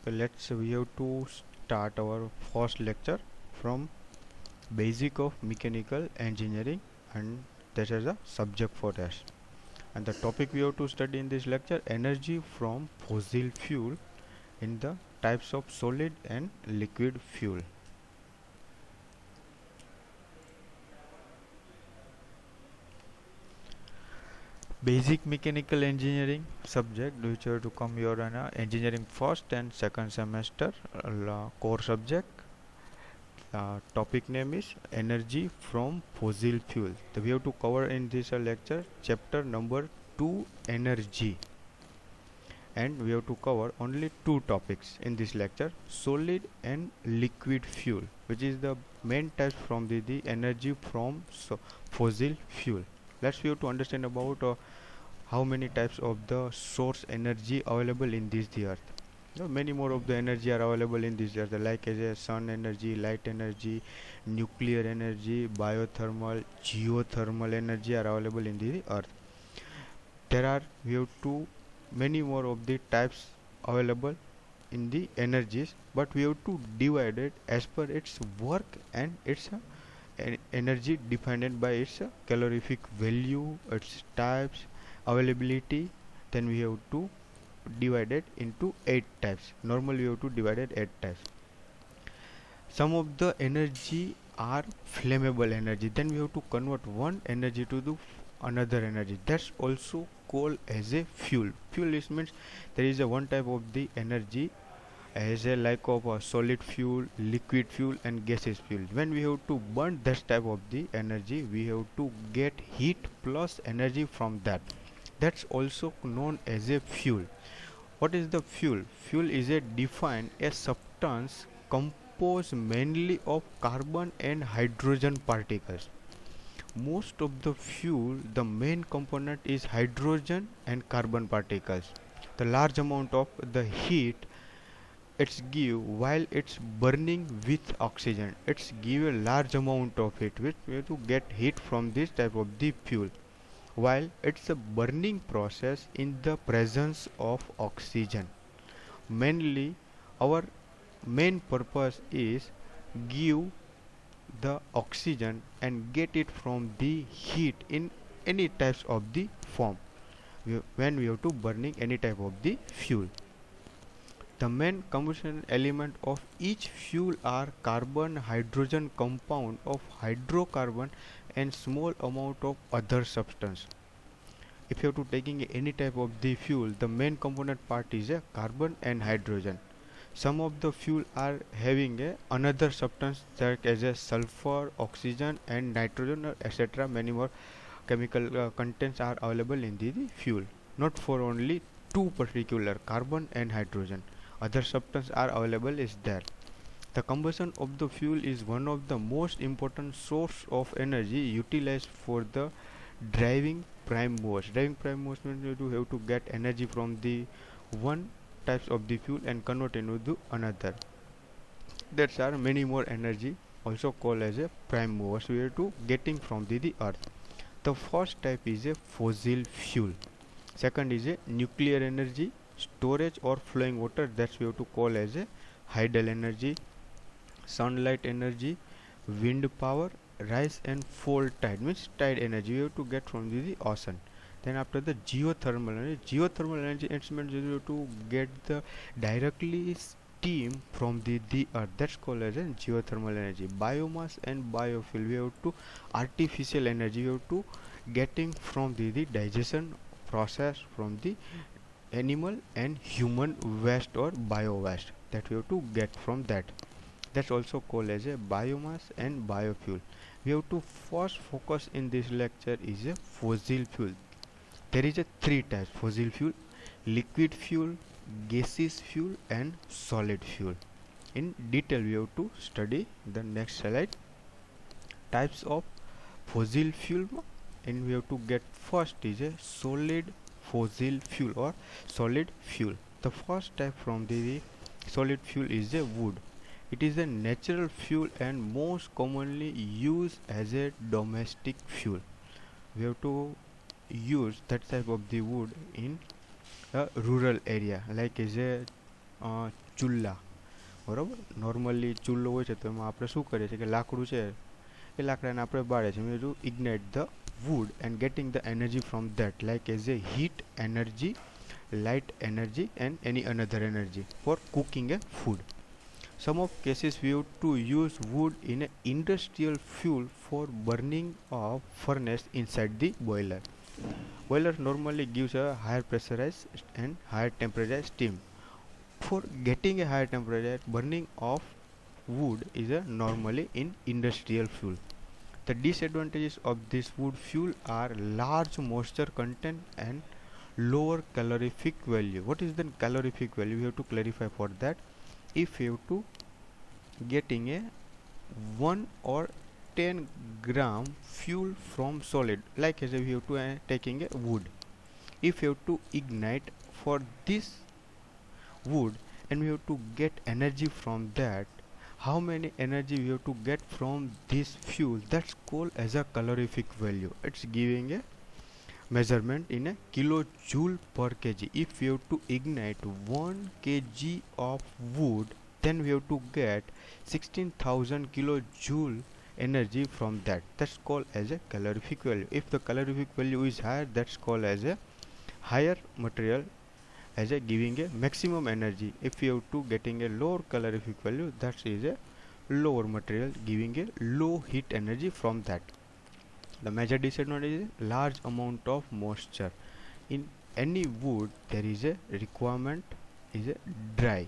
We have to start our first lecture from basic of mechanical engineering, and that is a subject for us. And the topic we have to study in this lecture, energy from fossil fuel in the types of solid and liquid fuel. Basic mechanical engineering subject which have to come your engineering first and second semester core subject. Topic name is energy from fossil fuel. So we have to cover in this lecture chapter number 2, energy, and we have to cover only two topics in this lecture, solid and liquid fuel, which is the main types from the energy from fossil fuel. Let's we have to understand about how many types of the source energy available in this the earth. Many more of the energy are available in this earth, like as a sun energy, light energy, nuclear energy, biothermal, geothermal energy are available in the earth. There are we have two many more of the types available in the energies, but we have to divide it as per its work and its energy dependent by its calorific value, its types, availability. Then we have to divide it into 8 types. Normally we have to divide it 8 types. Some of the energy are flammable energy, then we have to convert one energy to the another energy. That's also called as a fuel. Fuel is means there is a one type of the energy as a like of a solid fuel, liquid fuel and gaseous fuel. When we have to burn that type of the energy, we have to get heat plus energy from that. That's also known as a fuel. What is the fuel? Fuel is a defined a substance composed mainly of carbon and hydrogen particles. Most of the fuel, the main component is hydrogen and carbon particles. The large amount of the heat it's give while it's burning with oxygen. It's give a large amount of heat which we have to get heat from this type of the fuel, while it's a burning process in the presence of oxygen. Mainly our main purpose is give the oxygen and get it from the heat in any types of the form when we have to burning any type of the fuel. The main combustion element of each fuel are carbon hydrogen compound of hydrocarbon and small amount of other substance. If you have to taking any type of the fuel, the main component part is a carbon and hydrogen. Some of the fuel are having a another substance such as a sulfur, oxygen and nitrogen etc. Many more chemical contents are available in the fuel, not for only two particular carbon and hydrogen. Other substances are available is there. The combustion of the fuel is one of the most important source of energy utilized for the driving prime movers. Driving prime movers means you have to get energy from the one types of the fuel and convert into the another. There are many more energy also called as a prime movers we are to getting from the earth. The first type is a fossil fuel. Second is a nuclear energy, storage or flowing water, that's we have to call as a hydel energy, sunlight energy, wind power, rise and fall tide means tide energy we have to get from the ocean. Then after the geothermal energy it means you have to get the directly steam from the earth, that's called as a geothermal energy. Biomass and biofuel we have to artificial energy we have to getting from the digestion process from the animal and human waste or bio waste that we have to get from that. That's also called as a biomass and biofuel. We have to first focus in this lecture is a fossil fuel. There is a three types: fossil fuel, liquid fuel, gaseous fuel and solid fuel. In detail we have to study the next slide. Types of fossil fuel, and we have to get first is a solid fossil fuel or solid fuel. The first type from the solid fuel is a wood. It is a natural fuel and most commonly used as a domestic fuel. We have to use that type of the wood in a rural area like as a ચૂલા, બરાબર. Normally ચૂલો હોય છે તો એમાં આપણે શું કરીએ છીએ કે લાકડું છે એ લાકડાને આપણે બાળીએ છીએ. We to ignite the wood and getting the energy from that, like as a heat energy, light energy and any another energy for cooking a food. Some of cases we have to use wood in a industrial fuel for burning of furnace inside the boiler. Boiler normally gives a higher pressurized and higher temperature steam. For getting a higher temperature, burning of wood is a normally in industrial fuel. The disadvantages of this wood fuel are large moisture content and lower calorific value. What is the calorific value? We have to clarify for that. If you have to getting a 1 or 10 gram fuel from solid, like as if you have to taking a wood. If you have to ignite for this wood and we have to get energy from that, how many energy we have to get from this fuel, that's called as a calorific value. It's giving a measurement in a kilojoule per kg. If we have to ignite 1 kg of wood, then we have to get 16,000 kilojoule energy from that. That's called as a calorific value. If the calorific value is higher, that's called as a higher material, as a giving a maximum energy. If you have to getting a lower calorific value, that is a lower material giving a low heat energy from that. The major disadvantage is large amount of moisture. In any wood there is a requirement is a dry,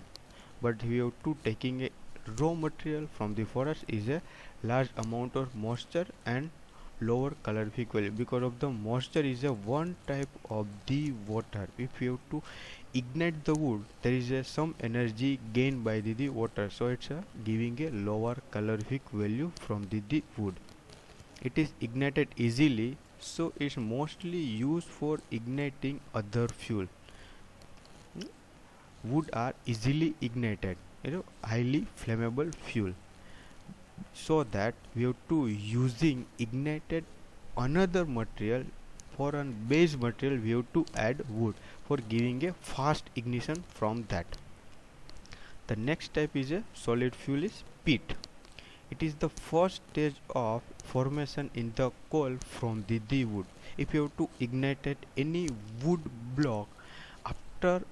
but we have to taking a raw material from the forest is a large amount of moisture and lower calorific value. Because of the moisture is a one type of the water. If you have to ignite the wood, there is a some energy gained by the water, so it's giving a lower calorific value from the wood. It is ignited easily, so it's mostly used for igniting other fuel. Wood are easily ignited, highly flammable fuel, so that we have to using ignited another material. For a base material we have to add wood for giving a fast ignition from that. The next type is a solid fuel is peat. It is the first stage of formation in the coal from the wood. If you have to ignite any wood block, after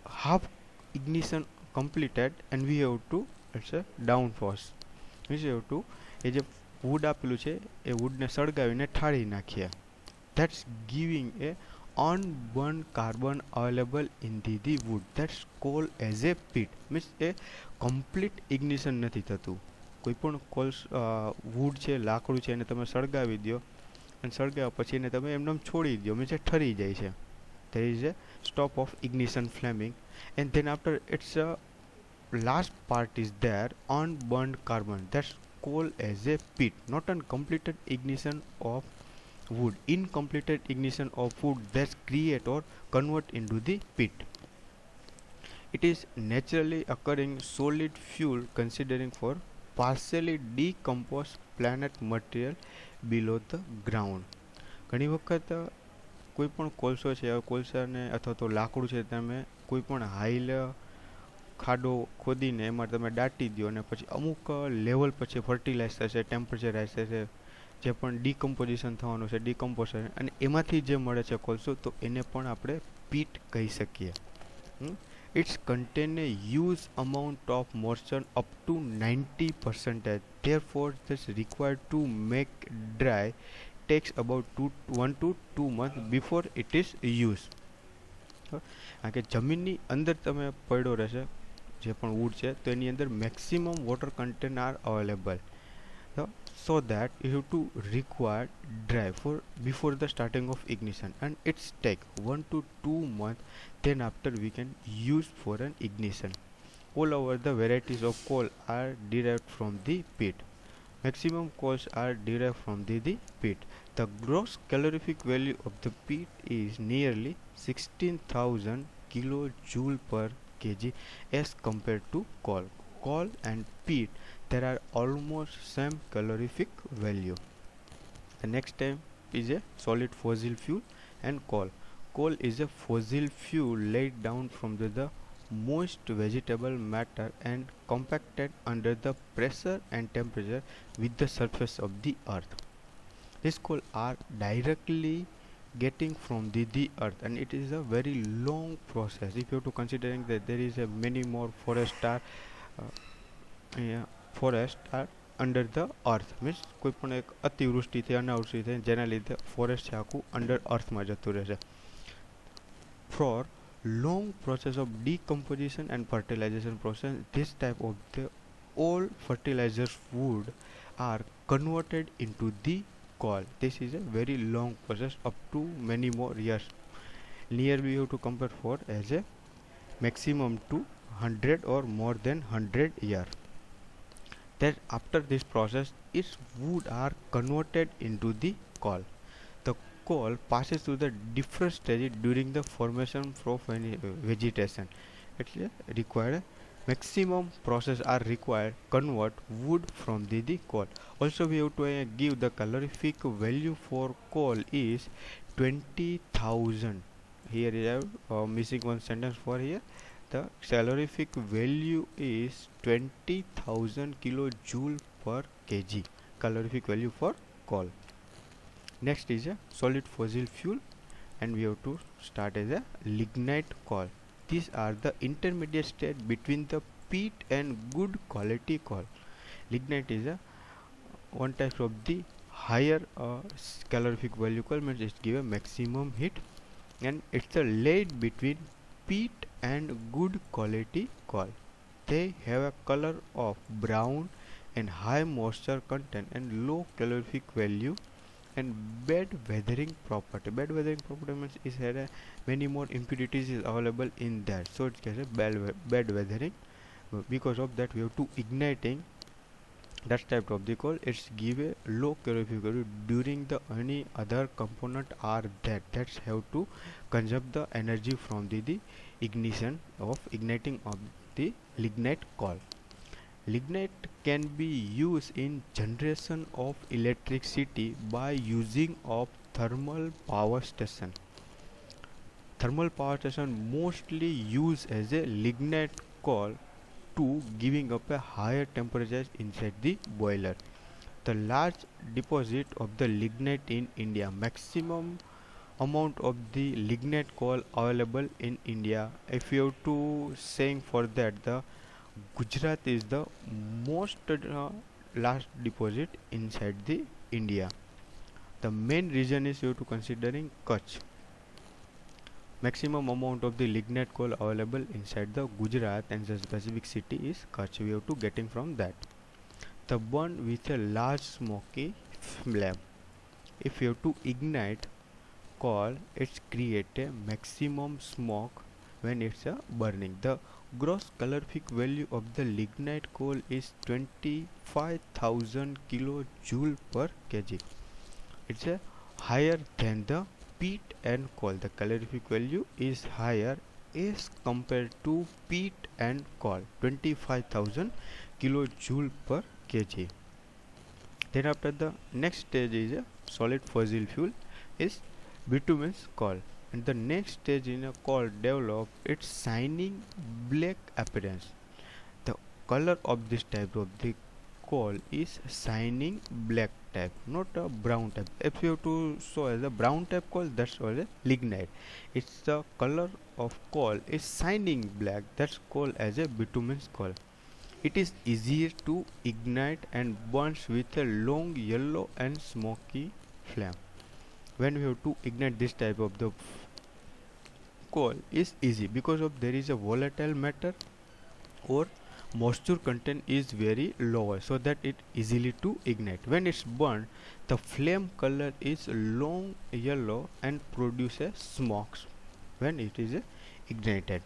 half ignition completed, and we have to, it's a downforce, we have to એ જે wood આપેલું છે એ woodને સળગાવીને ઠાળી નાખીએ. That's giving a unburned carbon available in the wood. That's called as a peat. Means a complete ignition નથી થતું. કોઈ પણ calls wood છે, લાકડું છે, એને તમે સળગાવી દો અને સળગાવ્યા પછી એને તમે એમને છોડી દો, મીન્સ ઠરી જાય છે. There is a stop of ignition flaming, and then after it's a last part is there, unburned carbon. That's called as a peat. Not a completed ignition of wood. Incompleted ignition of wood that's create or convert into the peat. It is naturally occurring solid fuel considering for partially decomposed planet material below the ground. ઘણી વખત કોઈ પણ કોલસો છે, કોલસાને અથવા તો લાકડું છે, તમે કોઈ પણ હાઈલ ખાડો ખોદીને એમાં તમે દાટી દો અને પછી અમુક લેવલ પછી ફર્ટિલાઇઝ થશે, ટેમ્પરેચર રાઇઝ થશે, જે પણ ડિકમ્પોઝિશન થવાનું છે, ડિકમ્પોઝિશન, અને એમાંથી જે મળે છે કોલસો, તો એને પણ આપણે પીટ કહી શકીએ. It's contain a huge amount of moisture up to 90%. Therefore, this required to make dry takes about 1 to 2 months before it is used. કારણ કે જમીનની અંદર તમે પડ્યો રહેશે જે પણ વુડ છે તો એની અંદર maximum water content R available, so that you have to require dry for before the starting of ignition, and it's take 1 to 2 months, then after we can use for an ignition. All over the varieties of coal are derived from the peat. Maximum coals are derived from the peat. The gross calorific value of the peat is nearly 16,000 kilojoule per kg as compared to coal. Coal and peat, there are almost same calorific value. The next type is a solid fossil fuel and coal. Coal is a fossil fuel laid down from the moist vegetable matter and compacted under the pressure and temperature with the surface of the earth. This coal are directly getting from the earth, and it is a very long process. If you have to considering that there is a many more yeah, forest are under the earth, means કોઈ પણ એક અતિવૃષ્ટિ થઈ અનાવૃષ્ટિ થઈ જેના લીધે forest છે આખું અંડર અર્થમાં જતું રહે છે. For long process of decomposition and fertilization process, this type of the all fertilizers wood are converted into the coal. This is a very long process up to many more years. Near we have to compare for as a maximum to 100 or more than 100 year. That after this process, its wood are converted into the coal. The coal passes through the different stages during the formation of any vegetation. એટલે required maximum process are required convert wood from the coal. Also we have to give the calorific value for coal is 20,000. Here I have missing one sentence for here. The calorific value is 20,000 kilojoule per kg. Calorific value for coal. Next is a solid fossil fuel, and we have to start as a lignite coal. These are the intermediate state between the peat and good quality coal. Lignite is a one type of the higher calorific value coal, means it give a maximum heat, and it's a laid between peat and good quality coal. They have a color of brown and high moisture content and low calorific value and bad weathering property. Bad weathering property means it had a many more impurities is available in that, so it gets a bad weathering. Because of that we have to igniting that type of the coal. It's give a low calorific value during the any other component are that's have to consume the energy from the ignition of igniting of the lignite coal. Lignite can be used in generation of electricity by using of thermal power station. Thermal power station mostly use as a lignite coal to giving up a higher temperature inside the boiler. The large deposit of the lignite in India, maximum amount of the lignite coal available in India. If you have to saying for that, the Gujarat is the most large deposit inside the India. The main reason is you have to considering Kutch. Maximum amount of the lignite coal available inside the Gujarat and the specific city is Kutch. We have to getting from that. The burn with a large smoky flame. If you have to ignite coal, it's create a maximum smoke when it's burning. The gross calorific value of the lignite coal is 25,000 kilojoule per kg. It's higher than the peat and coal. The calorific value is higher as compared to peat and coal, 25,000 kilojoule per kg. Then after the next stage is a solid fossil fuel is bitumen's coal, and the next stage in a coal develop its shining black appearance. The color of this type of the coal is shining black type, not a brown type. If you have to show as a brown type coal, that's called a lignite. It's the color of coal is shining black, that's called as a bitumen's coal. It is easier to ignite and burns with a long yellow and smoky flame. When we have to ignite this type of the coal is easy because of there is a volatile matter or moisture content is very lower, so that it easily to ignite. When it's burned, the flame color is long yellow and produces smokes when it is ignited.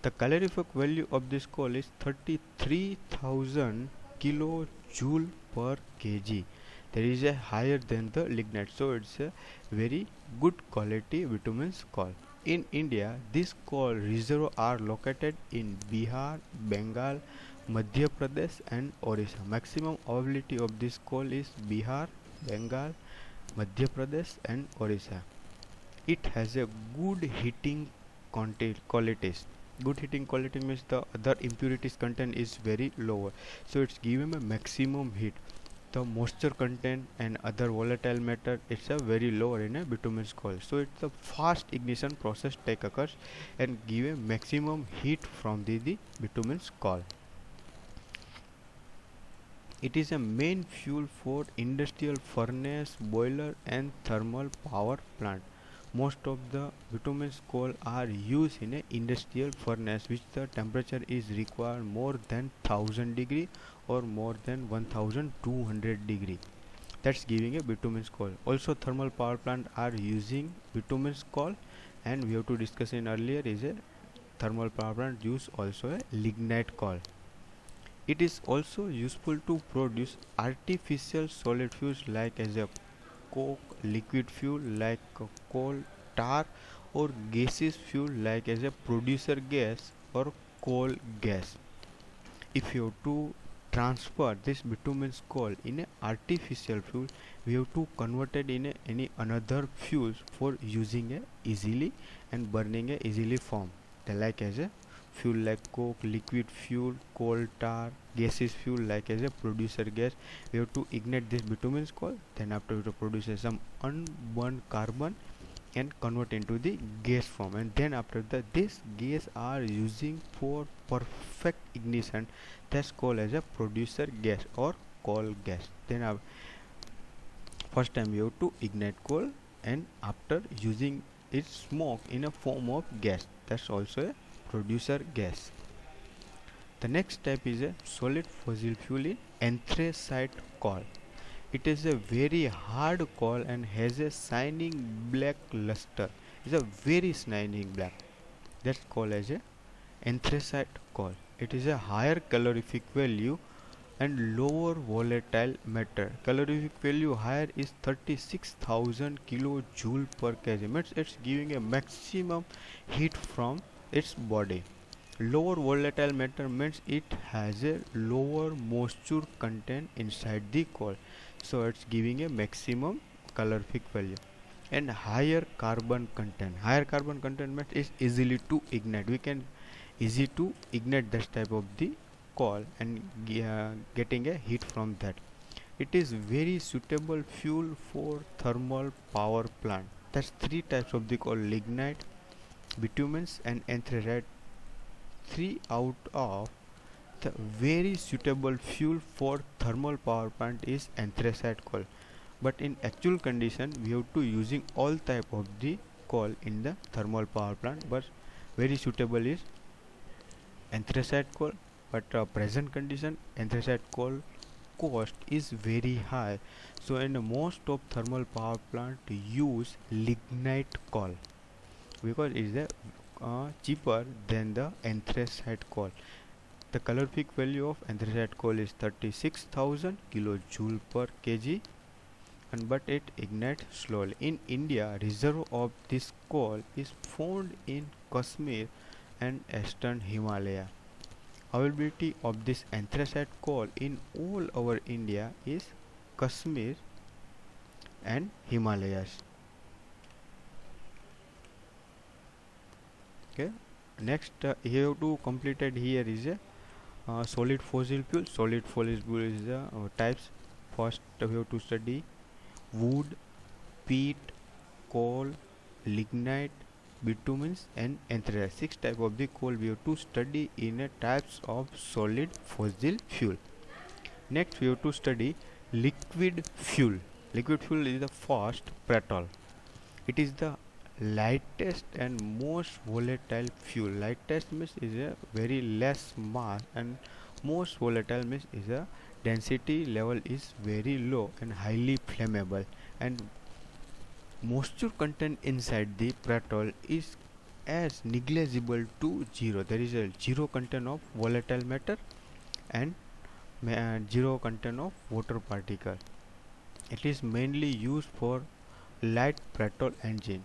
The calorific value of this coal is 33,000 kilojoule per kg. There is a higher than the lignite, so it's a very good quality bitumen's coal. In India, this coal reservoirs are located in Bihar, Bengal, Madhya Pradesh and Orissa. Maximum availability of this coal is Bihar, Bengal, Madhya Pradesh and Orissa. It has a good heating qualities. Good heating quality means the other impurities content is very lower, so it's giving a maximum heat. The moisture content and other volatile matter, it's a very lower in a bitumen's coil, so it's a fast ignition process take occurs and give a maximum heat from the bitumen's coil. It is a main fuel for industrial furnace, boiler and thermal power plant. Most of the bitumen's coal are used in a industrial furnace which the temperature is required more than 1000 degree or more than 1200 degree. That's giving a bitumen's coal. Also thermal power plant are using bitumen's coal, and we have to discuss in earlier is a thermal power plant use also a lignite coal. It is also useful to produce artificial solid fuels like as a coke, liquid fuel like coal tar, or gaseous fuel like as a producer gas or coal gas. If you have to transfer this bitumen's coal in a artificial fuel, we have to convert it in any another fuels for using a easily and burning a easily form. They like as a fuel like coke, liquid fuel, coal tar, gaseous fuel like as a producer gas. We have to ignite this bitumen's coal, then after we have to produce some unburned carbon and convert into the gas form, and then after that this gas are using for perfect ignition, that's called as a producer gas or coal gas. Then first time you have to ignite coal, and after using its smoke in a form of gas, that's also a producer gas. The next type is a solid fossil fuel in anthracite coal. It is a very hard coal and has a shining black luster. It's a very shining black. That's called as a anthracite coal. It is a higher calorific value and lower volatile matter. Calorific value higher is 36,000 kilojoule per kg. Means it's giving a maximum heat from its body. Lower volatile matter means it has a lower moisture content inside the coal, so it's giving a maximum calorific value. And higher carbon content. Higher carbon content means it's easily to ignite. We can easy to ignite this type of the coal and getting a heat from that. It is very suitable fuel for thermal power plant. That's three types of the coal: lignite, bitumens, and anthracite. Three out of the very suitable fuel for thermal power plant is anthracite coal. But in actual condition, we have to using all type of the coal in the thermal power plant. But very suitable is anthracite coal. But present condition, anthracite coal cost is very high. So in most of thermal power plant use lignite coal because it is cheaper than the anthracite coal. The calorific value of anthracite coal is 36,000 kilojoule per kg, and but it ignites slowly. In India, reserve of this coal is found in Kashmir and eastern Himalaya. Availability of this anthracite coal in all over India is Kashmir and Himalayas. Okay. Next, you have to completed here is a solid fossil fuel. Solid fossil fuel is the types. First, we have to study wood, peat, coal, lignite, bitumens, and anthracite. Six type of the coal we have to study in a types of solid fossil fuel. Next, we have to study liquid fuel. Liquid fuel is the first petrol. It is the lightest and most volatile fuel. Lightest means is a very less mass, and most volatile means is a density level is very low and highly flammable, and moisture content inside the petrol is as negligible to zero. There is a zero content of volatile matter and zero content of water particle. It is mainly used for light petrol engine.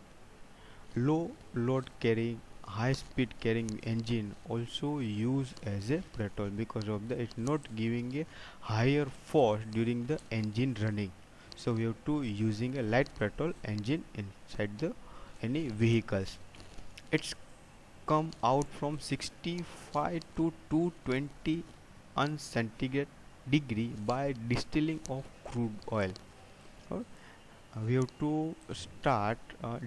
Low load carrying, high speed carrying engine also use as a petrol because of the it's not giving a higher force during the engine running. So we have to using a light petrol engine inside the any vehicles. Its come out from 65 to 220 uncentigrade degree by distilling of crude oil. Or, we have to start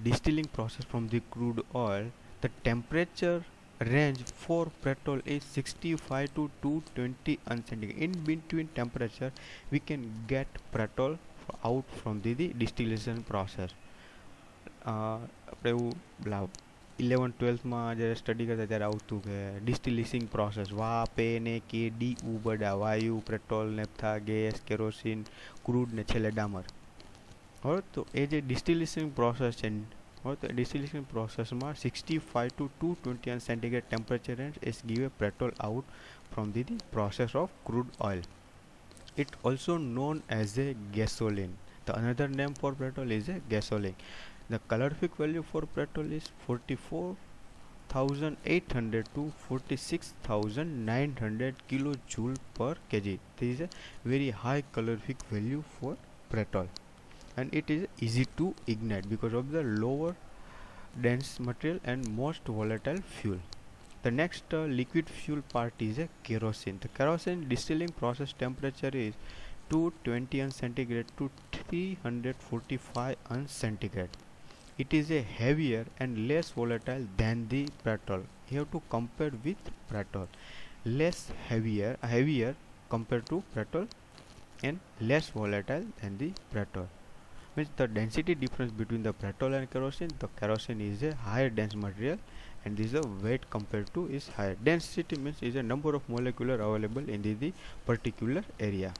distilling process from the crude oil. The temperature range for petrol is 65 to 220 uncentigrade. In between temperature we can get petrol out from the distillation process. આપણે એવું 11-12માં જ્યારે study કરતા ત્યારે આવતું કે ડિસ્ટિલિસિંગ process વાપે ને કે D ઉબડા વાયુ પેટ્રોલ નેપ્થા ગેસ કેરોસીન ક્રૂડ ને છેલ્લે ડામર. હવે તો એ જે ડિસ્ટિલિસિંગ પ્રોસેસ છે, હવે તો ડિસ્ટિલિસિંગ પ્રોસેસમાં 65 to 220 centigrade temperature range is give a petrol out from the process of crude oil. It also known as a gasoline. The another name for petrol is a gasoline. The calorific value for petrol is 44,800 to 46,900 kilojoule per kg. This is a very high calorific value for petrol, and it is easy to ignite because of the lower dense material and most volatile fuel. The next liquid fuel part is a kerosene. The kerosene distilling process temperature is 220 centigrade to 345 centigrade. It is a heavier and less volatile than the petrol. You have to compare with petrol. Heavier compared to petrol and less volatile than the petrol. Means the density difference between the petrol and kerosene. The kerosene is a higher dense material, and this the weight compared to is higher. Density means is a number of molecular available in the particular area.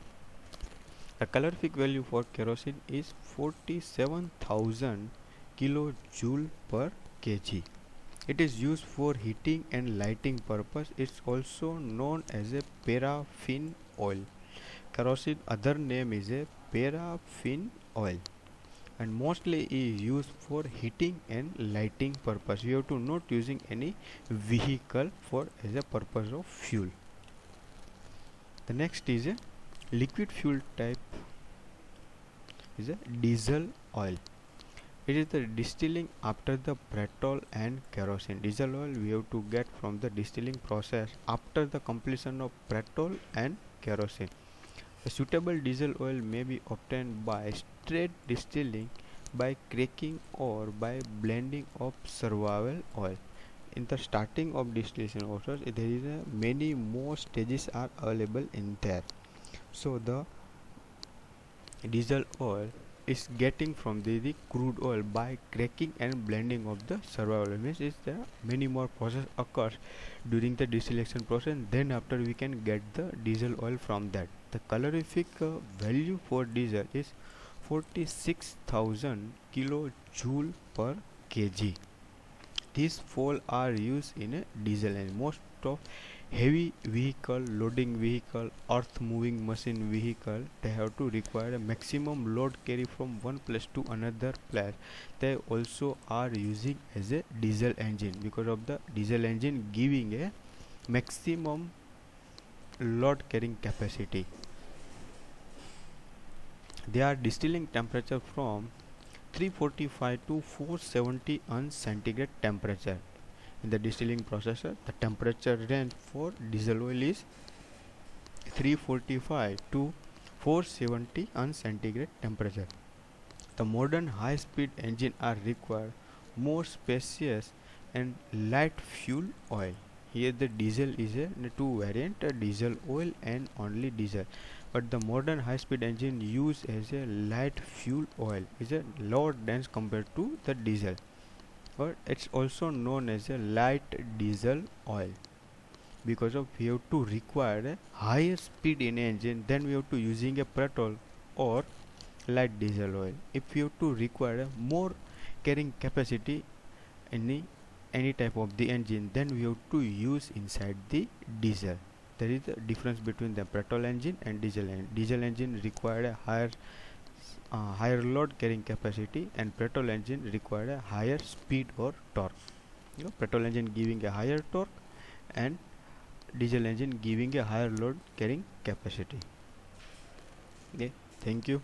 The calorific value for kerosene is 47,000 kilojoule per kg. It is used for heating and lighting purpose. It's also known as a paraffin oil. Kerosene other name is a paraffin oil, and mostly is used for heating and lighting purpose. You have to not using any vehicle for as a purpose of fuel. The next is a liquid fuel type is a diesel oil. It is the distilling after the petrol and kerosene. Diesel oil we have to get from the distilling process after the completion of petrol and kerosene. A suitable diesel oil may be obtained by straight distilling, by cracking, or by blending of survival oil. In the starting of distillation process, there is many more stages are available in there. So the diesel oil is getting from the crude oil by cracking and blending of the survival oil. Means is there many more process occurs during the distillation process, then after we can get the diesel oil from that. The calorific value for diesel is 46,000 kilojoule per kg. These fuel are used in a diesel, and most of heavy vehicle, loading vehicle, earth moving machine vehicle, they have to require a maximum load carry from one place to another place. They also are using as a diesel engine because of the diesel engine giving a maximum load carrying capacity. They are distilling temperature from 345 to 470 centigrade temperature. In the distilling processor, the temperature range for diesel oil is 345 to 470 centigrade temperature. The modern high-speed engine are required more spacious and light fuel oil. Here the diesel is a two variant, diesel oil and only diesel. But the modern high-speed engine use as a light fuel oil is a lower dense compared to the diesel. Or it's also known as a light diesel oil because of we have to require a higher speed in engine, then we have to using a petrol or light diesel oil. If we have to require a more carrying capacity any type of the engine, then we have to use inside the diesel. There is a difference between the petrol engine and diesel engine. Diesel engine required a higher load carrying capacity, and petrol engine required a higher speed or torque. Petrol engine giving a higher torque and diesel engine giving a higher load carrying capacity. Okay, thank you.